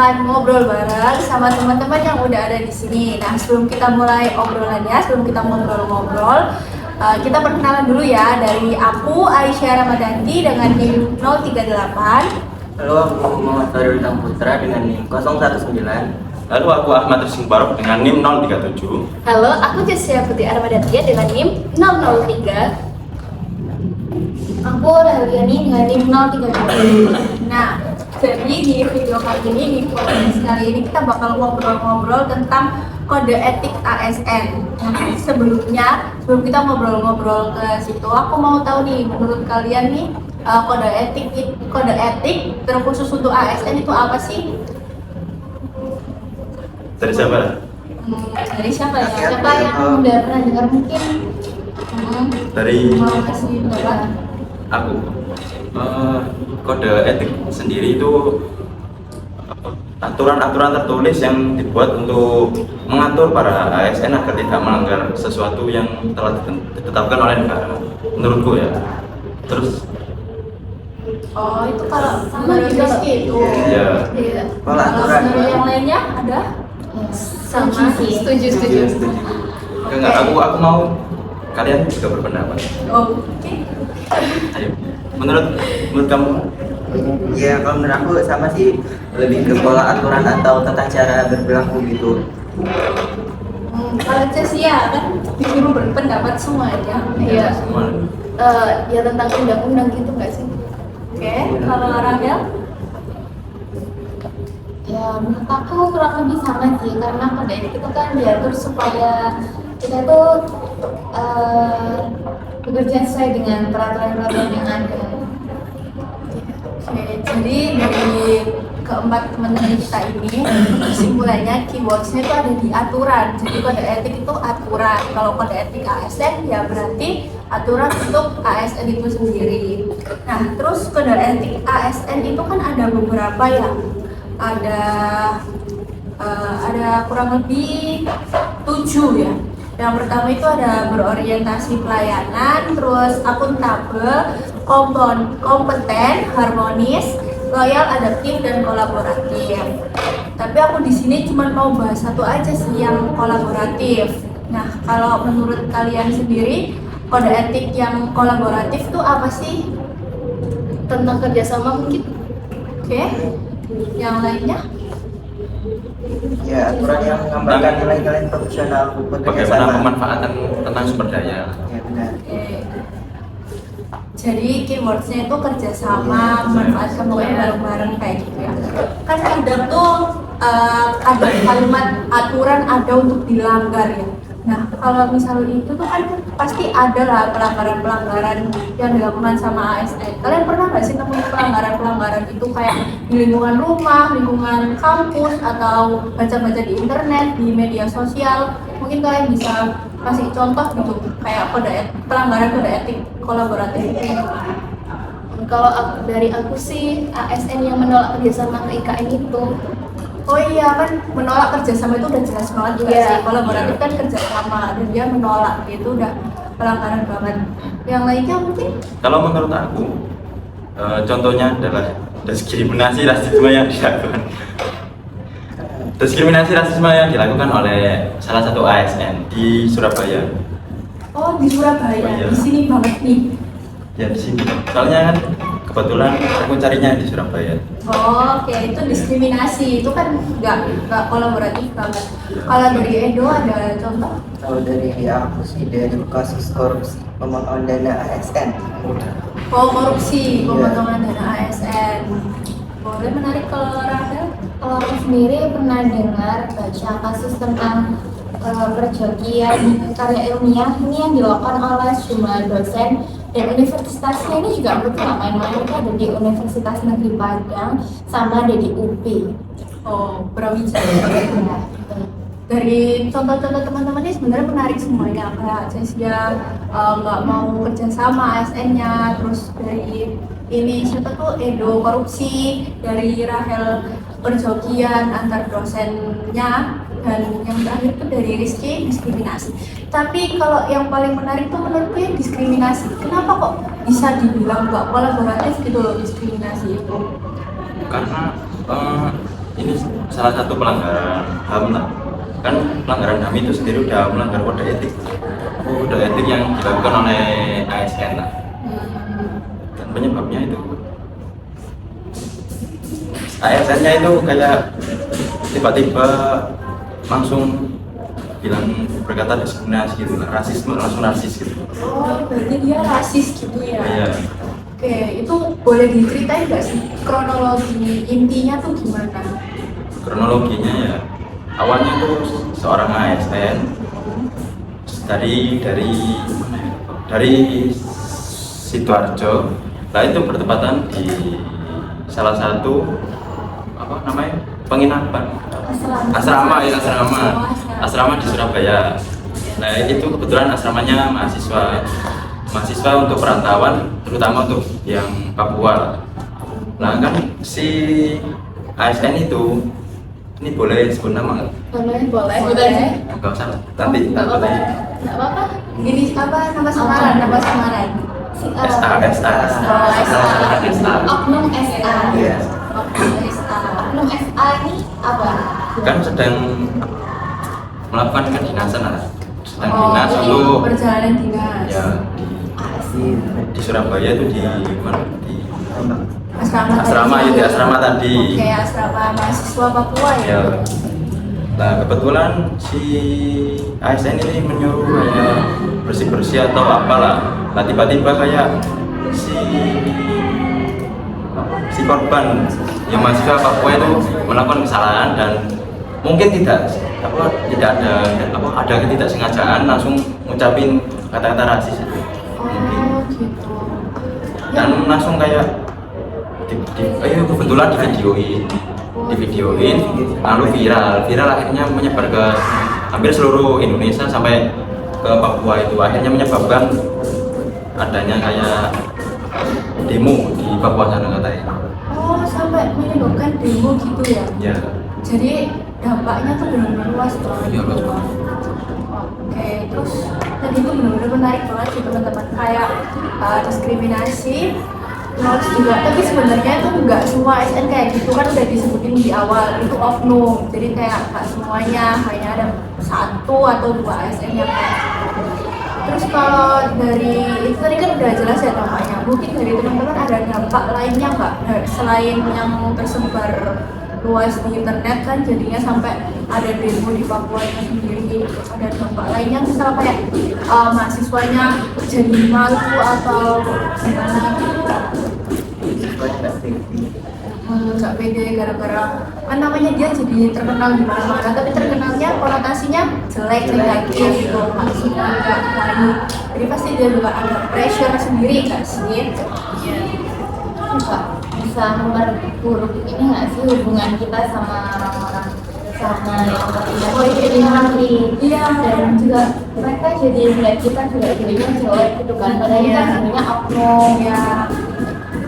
akan ngobrol bareng sama teman-teman yang udah ada di sini. Nah, sebelum kita mulai obrolannya, sebelum kita ngobrol-ngobrol, kita perkenalan dulu ya. Dari aku, Aisyah Ramadanti dengan NIM 038. Halo, aku Muhammad Farul Putra dengan NIM 019. Lalu aku Ahmad Rizky Barok dengan NIM 037. Halo, aku Jessia Putri Armadantia dengan NIM 003. Aku Raheliani dengan NIM 032. Nah, jadi di video kali ini, di podcast kali ini kita bakal ngobrol-ngobrol tentang kode etik ASN. Nah, sebelum kita ngobrol-ngobrol ke situ, aku mau tahu nih, menurut kalian nih, kode etik terkhusus untuk ASN itu apa sih? Dari siapa? Dari siapa ya? Siapa yang udah pernah dengar mungkin? Dari Mau kasih berapa? aku. Kode etik sendiri itu aturan-aturan tertulis yang dibuat untuk mengatur para ASN agar tidak melanggar sesuatu yang telah ditetapkan oleh negara. Menurutku ya. Terus Oh, itu kalau menurut Rizky itu. ya Kalau Kalau aturan menurut yang lainnya ada? Sama sih. Setuju. enggak, aku mau kalian juga berpendapat. Oh, oke. Ayo. Menurut kamu? ya kalau menurut aku sama sih, lebih ke pola aturan atau tata cara berperilaku gitu. Kalau Cesia kan disuruh berpendapat semuanya. Iya. Semua. Ya tentang undang-undang gitu nggak sih? Oke, kalau Rahel? Ya menurut aku kurang lebih sama sih, karena kode etik itu kan diatur supaya kita tuh bekerja sesuai dengan peraturan-peraturan yang ada. Oke, jadi dari keempat teman-teman kita ini, kesimpulannya keywordsnya itu ada di aturan. Jadi kode etik itu aturan. Kalau kode etik ASN ya berarti aturan untuk ASN itu sendiri. Nah, terus kode etik ASN itu kan ada beberapa ya. Ada kurang lebih 7 ya. Yang pertama itu ada berorientasi pelayanan, terus akuntabel, kompeten, harmonis, loyal, adaptif, dan kolaboratif. Tapi aku di sini cuma mau bahas satu aja sih, yang kolaboratif. Nah, kalau menurut kalian sendiri, kode etik yang kolaboratif itu apa sih? Tentang kerjasama mungkin. Oke, yang lainnya? Ya, aturan yang menggambarkan nilai-nilai profesional Bagaimana bekerjasama. pemanfaatan tentang sumber daya? Ya benar. Oke. Jadi keywordsnya itu kerjasama, memanfaatkan pokoknya bareng-bareng kayak gitu ya. Kan kadang tuh ada kalimat aturan ada untuk dilanggar ya. Nah, kalau misalnya itu tuh kan pasti ada lah pelanggaran-pelanggaran yang dilakukan sama ASN. Kalian pernah nggak sih nemuin pelanggaran-pelanggaran itu kayak di lingkungan rumah, lingkungan kampus, atau baca-baca di internet, di media sosial? Mungkin kalian bisa kasih contoh gitu, kayak pelanggaran kode etik kolaboratif itu. Kalau dari aku sih ASN yang menolak kerjasama ke IKN itu. Oh iya, kan menolak kerjasama itu udah jelas banget juga Iya. sih. Kolaboratif kan kerjasama dan dia menolak, itu udah pelanggaran banget. Yang lainnya mungkin? Kalau menurut aku, contohnya adalah diskriminasi rasisme yang dilakukan. Diskriminasi rasisme yang dilakukan oleh salah satu ASN di Surabaya. Oh, di Surabaya, Iya. di sini banget nih. Ya di sini. Soalnya kan kebetulan aku carinya di Surabaya. Oh, oke, itu diskriminasi, itu kan nggak kolaboratif banget. Kalau dari Edo ada contoh? Kalau dari aku sih dari kasus korupsi pemotongan dana ASN. Oh, korupsi, pemotongan dana ASN. Boleh, menarik. Kalau Rahel? Kalau aku sendiri pernah dengar baca kasus tentang perjokian karya ilmiah ini yang dilakukan oleh sejumlah dosen, dan universitasnya ini juga menurut nggak main-main, itu ada di Universitas Negeri Padang sama ada di UP. Oh, Brawijaya. Dari contoh-contoh teman-teman ini sebenarnya menarik semuanya, kayak Cesia nggak mau kerja sama ASN-nya, terus dari ini siapa tuh Edo korupsi, dari Rahel perjokian antar dosennya, dan yang terakhir tuh dari Rizky diskriminasi. Tapi kalau yang paling menarik tuh menurutku yang diskriminasi. Kenapa kok bisa dibilang nggak kolaboratif gitu loh diskriminasi itu? Karena ini salah satu pelanggaran HAM lah. Kan pelanggaran HAM itu sendiri udah melanggar kode etik. Kode etik yang dilakukan oleh ASN lah. Dan penyebabnya itu ASN-nya itu kayak tiba-tiba langsung bilang berkata diskriminasi gitu, rasisme, langsung rasis gitu. Oh, berarti dia rasis gitu ya? Iya. Oke, itu boleh diceritain nggak sih kronologi intinya tuh gimana? Kronologinya ya, awalnya tuh seorang ASN dari Sidoarjo. Nah itu bertepatan di salah satu apa namanya penginapan asrama di Surabaya. Nah itu kebetulan asramanya mahasiswa untuk perantauan, terutama untuk yang Papua. Nah kan si ASN itu, ini boleh sebut nama nggak? Boleh. Nggak usah, nanti Nggak apa-apa. Ini apa nama samaran? Nama samaran? SA. Oknum SA. Iya. Oke, SA. Oknum SA ini apa? Kan sedang melakukan kedinasan lah. Sedang Oh, dinas jadi untuk perjalanan dinas. ya di Surabaya itu di mana? Di asrama tadi. ya, di asrama tadi. Oke, asrama mahasiswa Papua ya. Ya. Nah kebetulan si ASN ini menyuruh kayak bersih-bersih atau apalah. Nah tiba-tiba kayak si korban yang mahasiswa Papua itu melakukan kesalahan dan mungkin tidak ada ketidaksengajaan langsung ngucapin kata-kata rasis itu. Oh, gitu. Dan langsung kayak kebetulan divideoin lalu viral akhirnya menyebar ke hampir seluruh Indonesia sampai ke Papua. Itu akhirnya menyebabkan adanya kayak demo di Papua sana katanya. Oh, sampai menyebabkan demo gitu ya? Ya. Jadi dampaknya tuh benar-benar luas banget. Iya, luas banget. Oke, terus tadi itu benar-benar menarik banget sih teman-teman, kayak diskriminasi, terus juga, tapi sebenarnya itu nggak semua ASN kayak gitu kan, udah disebutin di awal itu oknum, jadi kayak nggak semuanya, hanya ada 1 atau 2 ASN yang kayak gitu. Terus kalau dari itu tadi kan udah jelas ya dampaknya, mungkin dari teman-teman ada dampak lainnya nggak selain yang tersebar luas di internet kan, jadinya sampai ada demo di Papua itu sendiri, ada dampak lainnya misal kayak mahasiswanya jadi malu atau gimana gitu, nggak pede gara-gara kan namanya dia jadi terkenal di mana-mana, tapi terkenalnya konotasinya jelek negatif gitu, maksudnya nggak baik, jadi pasti dia juga ada pressure sendiri nggak sih? Bisa memperburuk ini nggak sih hubungan kita sama orang-orang, sama yang nanti. Iya. Dan juga mereka jadi melihat kita juga jadinya jelek gitu kan, padahal kita sebenarnya oknum. Ya,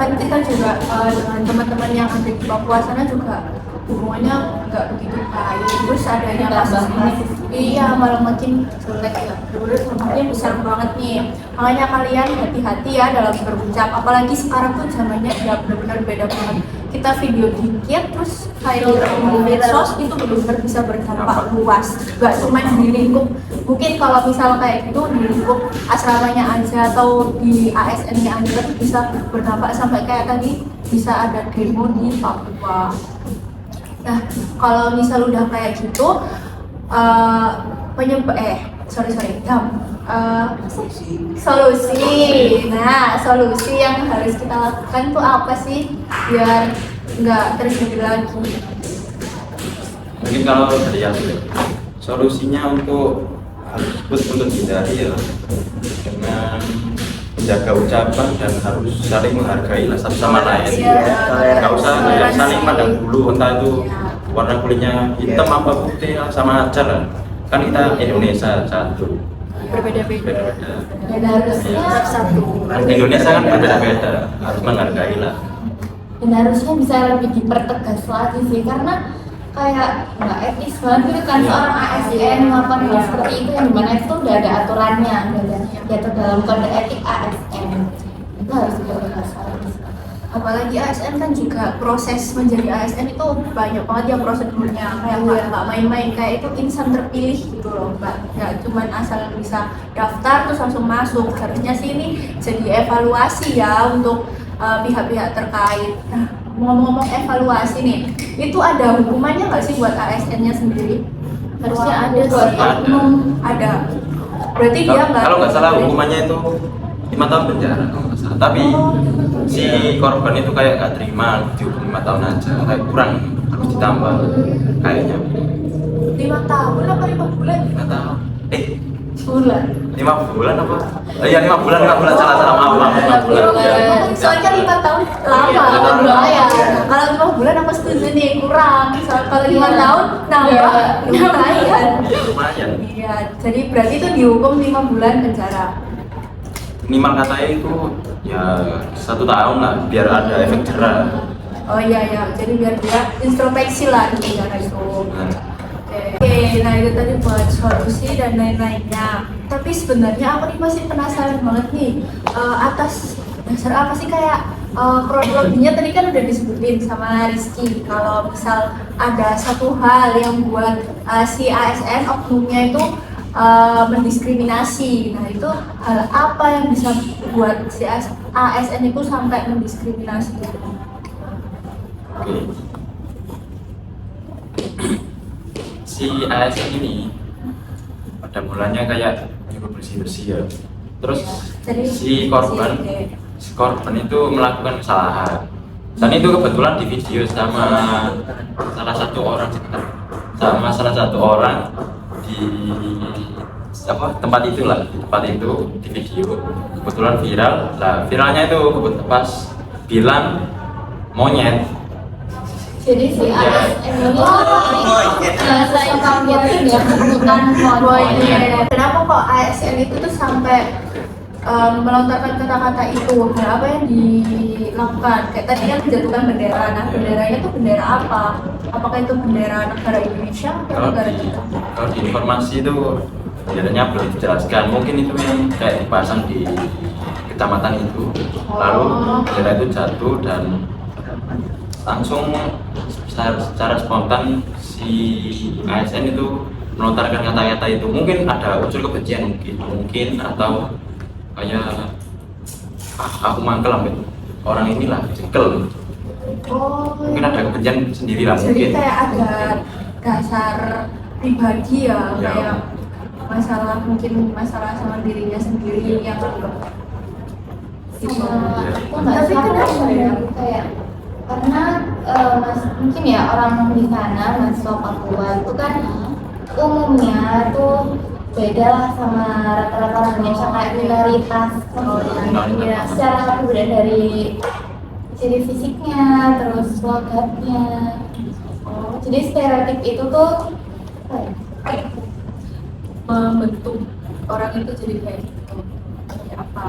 kan kita juga dengan teman-teman yang ada di Papua sana juga hubungannya nggak begitu baik, terus adanya kasus ini, iya malah makin jelek ya, udah sebenarnya besar banget nih, makanya kalian hati-hati ya dalam berucap, apalagi sekarang tuh zamannya udah benar-benar beda banget, kita video dikit terus viral di medsos itu benar-benar bisa berdampak luas, nggak cuma di lingkup, mungkin kalau misal kayak gitu di lingkup asramanya aja atau di ASN-nya aja bisa berdampak sampai kayak tadi bisa ada demo di Papua. Nah, kalau misal udah kayak gitu, solusi. Nah, solusi yang harus kita lakukan tuh apa sih biar nggak terjadi lagi? Mungkin kalau dari aku solusinya untuk hal tersebut untuk dihindari ya dengan menjaga ucapan dan harus saling menghargai satu sama lain. Nggak usah kayak saling pandang bulu, entah itu warna kulitnya hitam apa putih sama aja lah. Kan kita Indonesia satu. Berbeda-beda. Dan harusnya Indonesia kan berbeda-beda, harus menghargai lah. dan harusnya bisa lebih dipertegas lagi sih, karena kayak nggak etis banget gitu kan seorang ASN melakukan hal seperti itu yang dimana itu udah ada aturannya, udah ada diatur dalam kode etik ASN, itu harus dipertegas lagi. apalagi ASN kan juga proses menjadi ASN itu banyak banget ya prosedurnya, kayak nggak main-main, kayak itu insan terpilih gitu loh mbak, nggak cuman asal bisa daftar terus langsung masuk. Harusnya sih ini jadi evaluasi ya untuk pihak-pihak terkait. Nah, ngomong-ngomong evaluasi nih, itu ada hukumannya nggak sih buat ASN-nya sendiri? Harusnya ada buat sih. oknum ada. Berarti dia nggak, Kalau nggak salah hukumannya itu 5 tahun penjara kalau nggak salah. Tapi si korban itu kayak nggak terima dihukum 5 tahun aja, kayak kurang, harus ditambah kayaknya. 5 tahun apa 5 bulan? 5 tahun. Bulan. 5 bulan apa? Iya 5 bulan, 5 bulan, salah maaf 5 bulan. Soalnya 5 tahun lama ya. Kalau 5 bulan aku setuju nih, kurang. Soalnya kalau 5 tahun nambah lumayan. Lumayan. Iya, jadi berarti itu dihukum 5 bulan penjara. Minimal katanya itu ya 1 tahun lah, biar ada efek jerah. Oh iya ya, jadi biar dia introspeksi lah di penjara itu. Nah, Oke, nah itu tadi buat solusi dan lain-lainnya. Tapi sebenarnya aku nih masih penasaran banget nih, atas dasar apa sih kayak kronologinya tadi kan udah disebutin sama Rizky. Kalau misal ada satu hal yang buat si ASN oknumnya itu mendiskriminasi, nah itu hal apa yang bisa buat si ASN itu sampai mendiskriminasi? oke. Si ASN ini pada mulanya kayak nyuruh bersih-bersih ya. Terus Jadi, si korban itu melakukan kesalahan. Dan itu kebetulan di video sama salah satu orang di tempat itulah, di tempat itu di video kebetulan viral. Nah, viralnya itu pas bilang monyet. Jadi si ASN ini bahasa Inggris ya bukan monyet. Kenapa kok ASN itu tuh sampai melontarkan kata-kata itu? Nah, apa yang dilakukan? Kayak tadi kan menjatuhkan bendera. Nah, benderanya tuh bendera apa? Apakah itu bendera negara Indonesia atau Kalau negara di, kita? kalau di informasi itu biasanya belum dijelaskan. Mungkin itu yang kayak dipasang di kecamatan itu. Lalu bendera itu jatuh dan langsung secara spontan si ASN itu melontarkan kata-kata itu. Mungkin ada unsur kebencian mungkin atau kayak aku mangkel ambil orang inilah jengkel. Oh, Mungkin ada kebencian sendiri lah jadi mungkin. kayak ada dasar pribadi ya, Ya. kayak mungkin masalah sama dirinya sendiri yang anggap sama Iya. aku nggak Tapi sama kenapa ya? kayak karena mungkin ya orang di sana mahasiswa Papua itu kan umumnya tuh beda lah sama rata-rata orang Indonesia kayak minoritas. Ya, secara kemudian dari ciri fisiknya terus logatnya. Jadi stereotip itu tuh apa ya? membentuk orang itu jadi kayak gitu. Kayak apa?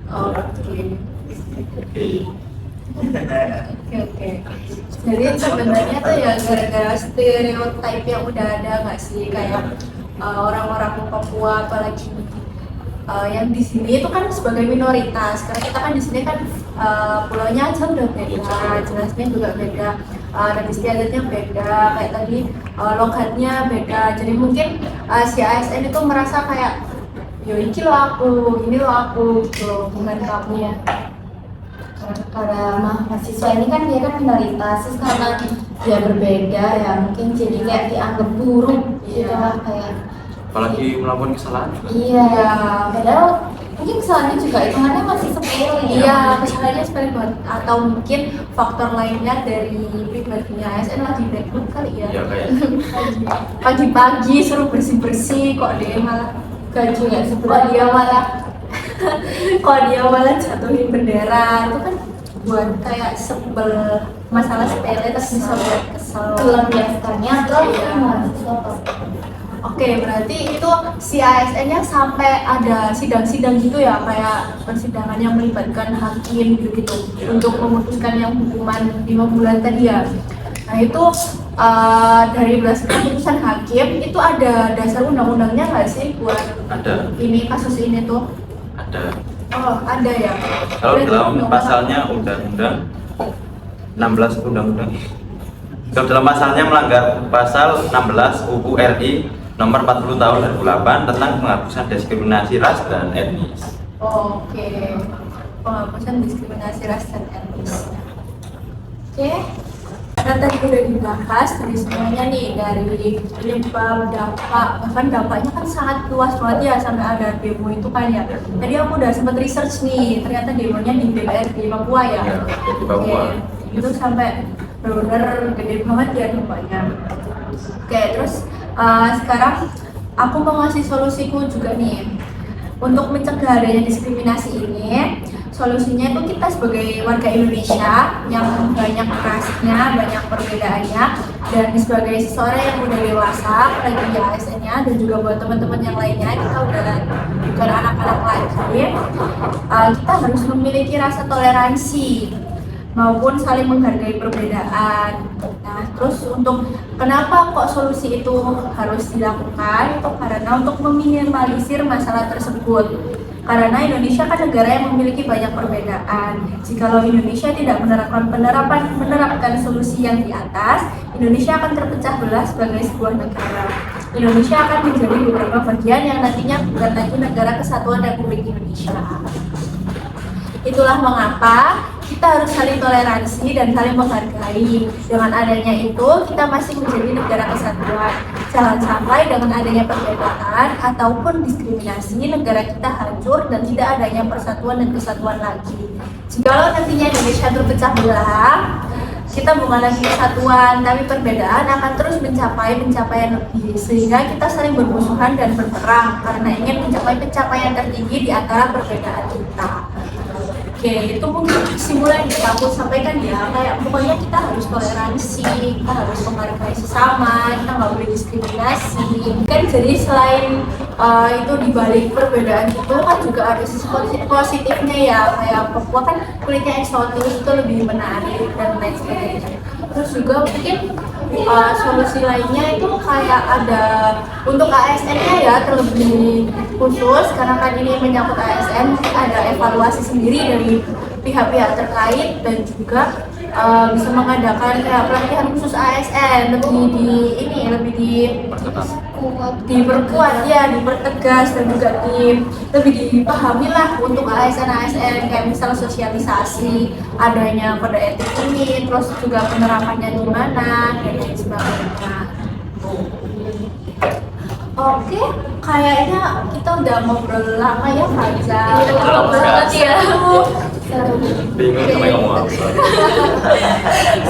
Oke. Oke. Jadi sebenarnya tuh ya gara-gara stereotip yang udah ada nggak sih, kayak orang-orang Papua apalagi yang di sini itu kan sebagai minoritas, karena kita kan di sini kan pulaunya aja udah beda, jelasnya juga beda, dan istiadatnya beda, kayak tadi logatnya beda. Jadi mungkin si ASN itu merasa kayak yo ini lo aku, ini lo aku gitu loh, bukan kamu ya. Karena mahasiswa ini kan dia kan minoritas, terus karena dia berbeda ya mungkin jadi kayak dianggap buruk gitu lah kayak. Apalagi melakukan kesalahan juga. Iya, padahal mungkin kesalahannya juga hitungannya masih sepele. Iya, kesalahannya sepele banget. Atau mungkin faktor lainnya dari pribadinya ASN lagi bad mood kali ya. Iya kayak Pagi-pagi suruh bersih-bersih, kok dia malah Gaji nggak kok seberapa. dia malah kok dia malah jatuhin bendera. Itu kan buat kayak sebel, masalah sepele terus bisa buat kesel. Melampiaskannya ke Iya. mahasiswa. Oke, berarti itu si ASN-nya sampai ada sidang-sidang gitu ya, kayak persidangan yang melibatkan hakim gitu-gitu untuk memutuskan yang hukuman 5 bulan tadi ya. Nah itu dari berdasarkan keputusan hakim itu ada dasar undang-undangnya nggak sih buat ada ini kasus ini tuh? ada Oh, ada ya. Kalau Berarti dalam nomor- pasalnya undang-undang 16 undang-undang. Kalau dalam pasalnya melanggar pasal 16 UU RI nomor 40 tahun 2008 tentang penghapusan diskriminasi ras dan etnis. Oke. Penghapusan diskriminasi ras dan etnis. Oke. Karena tadi udah dibahas dari semuanya nih, dari penyebab, dampak, bahkan dampaknya kan sangat luas banget ya, sampai ada demo itu kan ya. Tadi aku udah sempat research nih, ternyata demonya di DPRD Papua ya. Ya, di Papua. Oke, itu sampai benar-benar gede banget ya dampaknya. Oke, terus sekarang aku mau ngasih solusiku juga nih untuk mencegah adanya diskriminasi ini. Solusinya itu kita sebagai warga Indonesia yang banyak rasnya, banyak perbedaannya, dan sebagai seseorang yang udah dewasa, apalagi di ASN-nya, dan juga buat teman-teman yang lainnya, kita udah bukan anak-anak lagi, kita harus memiliki rasa toleransi maupun saling menghargai perbedaan. Nah, terus untuk kenapa kok solusi itu harus dilakukan? Itu karena untuk meminimalisir masalah tersebut. Karena Indonesia kan negara yang memiliki banyak perbedaan. Jikalau Indonesia tidak menerapkan solusi yang di atas, Indonesia akan terpecah belah sebagai sebuah negara. Indonesia akan menjadi beberapa bagian yang nantinya bukan lagi negara kesatuan Republik Indonesia. Itulah mengapa kita harus saling toleransi dan saling menghargai. Dengan adanya itu, kita masih menjadi negara kesatuan. Jangan sampai dengan adanya perbedaan ataupun diskriminasi, negara kita hancur dan tidak adanya persatuan dan kesatuan lagi. Jikalau nantinya Indonesia terpecah belah, kita bukan lagi kesatuan, tapi perbedaan akan terus mencapai pencapaian lebih, sehingga kita saling bermusuhan dan berperang karena ingin mencapai pencapaian tertinggi di antara perbedaan kita. Oke, itu mungkin kesimpulan yang aku sampaikan ya, kayak pokoknya kita harus toleransi, kita harus menghargai sesama, kita nggak boleh diskriminasi. Kan jadi selain itu dibalik perbedaan itu kan juga ada sisi positifnya ya, kayak Papua kan kulitnya eksotis, itu lebih menarik dan lain sebagainya. Terus juga mungkin solusi lainnya itu kayak ada untuk ASN-nya ya, terlebih khusus karena kan ini menyangkut ASN, ada evaluasi sendiri dari pihak-pihak terkait dan juga bisa mengadakan kayak pelatihan khusus ASN lebih diperkuat ya, dipertegas dan juga lebih dipahami lah untuk ASN kayak misal sosialisasi adanya kode etik ini, terus juga penerapannya gimana dan lain sebagainya. Oke, kayaknya kita udah ngobrol lama ya, Faizal. Lama banget ya. Bingung sama yang ngomong apa.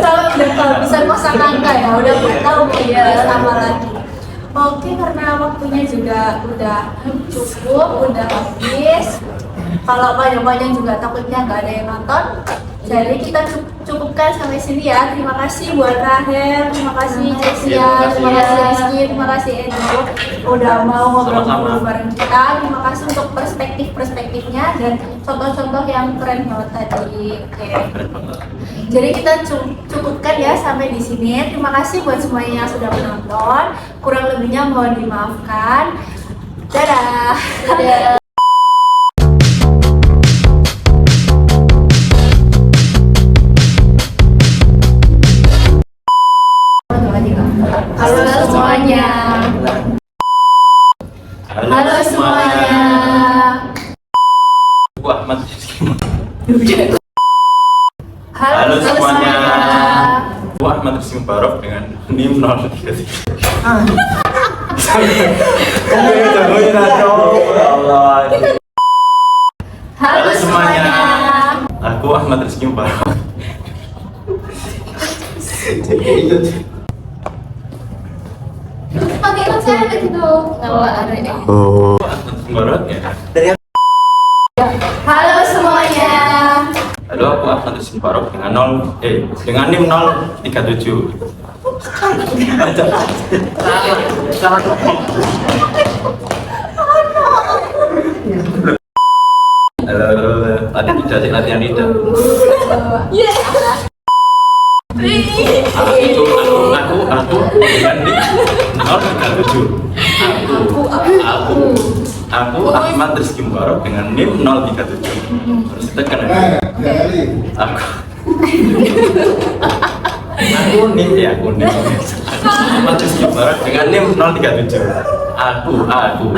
Sama udah kehabisan kosakata ya, udah nggak tahu ya sama lagi. Oke, karena waktunya juga udah cukup, udah habis. Kalau banyak-banyak juga takutnya nggak ada yang nonton. Jadi kita cukupkan sampai sini ya. Terima kasih buat Rahel, terima kasih Cesia, terima kasih Rizky, terima kasih Edo udah mau ngobrol-ngobrol bareng kita. Terima kasih untuk perspektif-perspektifnya dan contoh-contoh yang keren banget tadi. Oke. Jadi kita cukupkan ya sampai di sini. Terima kasih buat semuanya yang sudah menonton. Kurang lebihnya mohon dimaafkan. Dadah. Dadah. Halo semuanya. Halo semuanya. Ahmad. Halo semuanya. Ahmad Rizky Mubarok dengan NIM 033. Halo semuanya. Aku Ahmad Rizky Mubarok. Pakai konser gitu. Nama ada Oh. Ahmad Rizky Mubarok ya. Halo semuanya. Halo, aku Ahmad Rizky Mubarok dengan NIM 037. Halo, latihan tidak. Aku dengan NIM 037. Aku. Aku Ahmad Rizky Mubarok dengan NIM 037. Terus ditekan aja. Aku NIM ya, aku NIM. Ahmad Rizky Mubarok dengan NIM 037. Aku aku